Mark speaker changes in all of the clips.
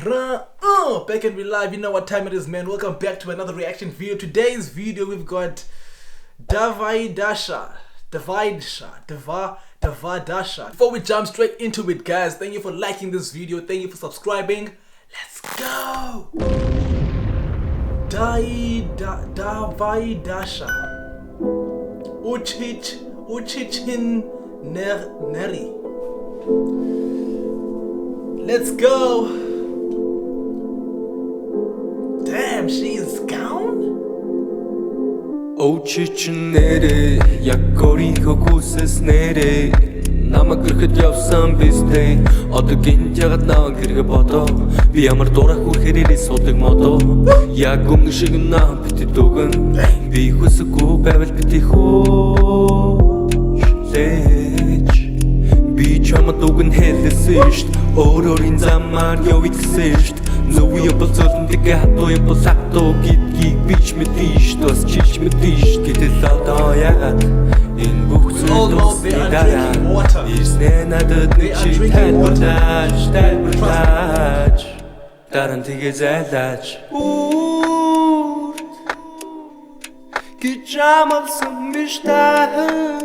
Speaker 1: Back and we live. You know what time it is, man. Welcome back to another reaction video. Today's video we've got Davadasha. Before we jump straight into it, guys, thank you for liking this video. Thank you for subscribing. Let's go. Davadasha. Uchichin Neri. Let's go. Damn, she is gone?
Speaker 2: Очичнere, якорийнхөө хүсэснээрээ намайг гэрхэд явсан бистэй одоо гинт ягаад наваг хэрэгэ бодоо би ямар дураа хүрхээрээ суудаг модоо яг өмнө шиг наа битэд өгөн би хүсэхгүй байвал битээ хөөш лээч би чамд өгөн хэлсэн шít өөрөөрийн замаар явъя гэсэн шít Зөв юм бол зөндөгөө хатуу юм бол сатуу гэдгийг бич мэдэн шít бас чилж мэдэн шít гэтэл одоо яагаад энэ бүх зүйлс дараа ирснэ надад нэг чи тайлбарлаач даран тэгээ зайлаач гижамалсан биштай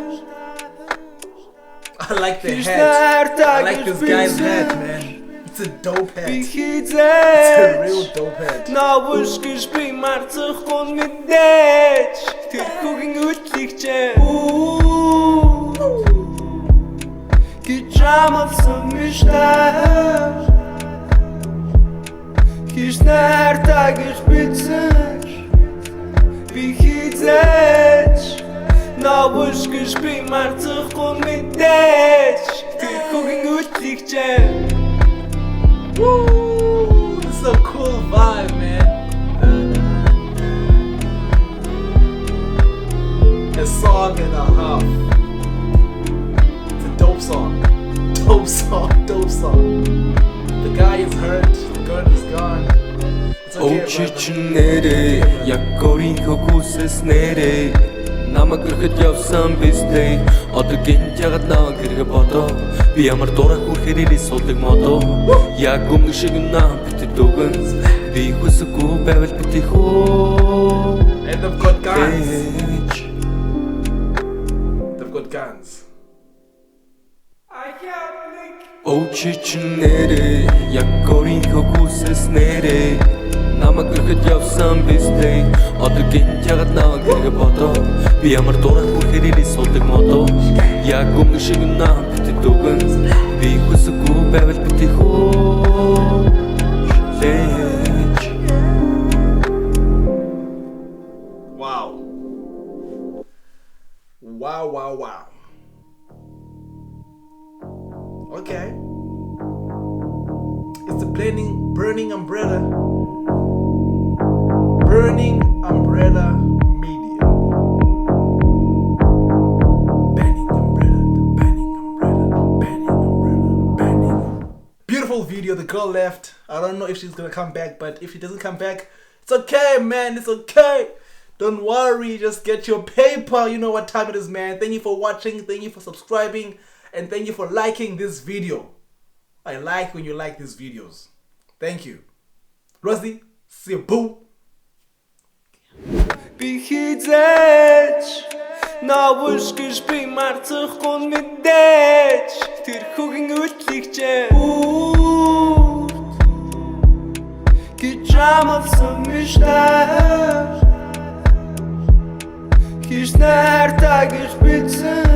Speaker 1: I like the hat. I like this guy's hat, man. It's a dope hat. It's a real dope hat.
Speaker 2: Навыш гэж би марцахгүй мэдээж тэр хүүгийн үтлэгчээ гижамалсан биштай Кишнэр тагиш бицэн би хизээч Навыш гэж би марцахгүй мэдээж тэр хүүгийн үтлэгчээ
Speaker 1: Woo! This is a cool vibe, man. A song and a half. It's a dope song. Dope song. The guy is hurt. The girl is gone. It's okay,
Speaker 2: Очичнere, якорийнхөө хүсэснээрээ намайг гэрхэд явсан бистэй одоо гинт ягаад наваг хэрэгэ бодоо би ямар дураа хүрхээрээ суудаг модоо яг өмнө шиг наа битэд өгөн би хүсэхгүй байвал битээ хөө
Speaker 1: And they've got guns. They've got guns.
Speaker 2: Очичнere, якорийнхөө хүсэснээрээ намайг гэрхэд явсан бистэй одоо гинт ягаад наваг хэрэгэ бодоо би ямар дураа хүрхээрээ суудаг модоо яг өмнө шиг наа битэд өгөн би хүсэхгүй байвал битээ хөө лээч
Speaker 1: Wow. Okay. It's the Burning Umbrella. Burning Umbrella Media. Burning Umbrella. Beautiful video. The girl left. I don't know if she's gonna come back, but if she doesn't come back, it's okay, man. It's okay. Don't worry. Just get your paper. You know what time it is, man. Thank you for watching. Thank you for subscribing. And thank you for liking this video. I like when you like these videos. Thank you. Rosie, see you, boo.
Speaker 2: Би хизээч навыш гэж би марцахгүй мэдээж тэр хүүгийн үтлэгчээ гижамалсан биштай Кишнэр тагиш бицэн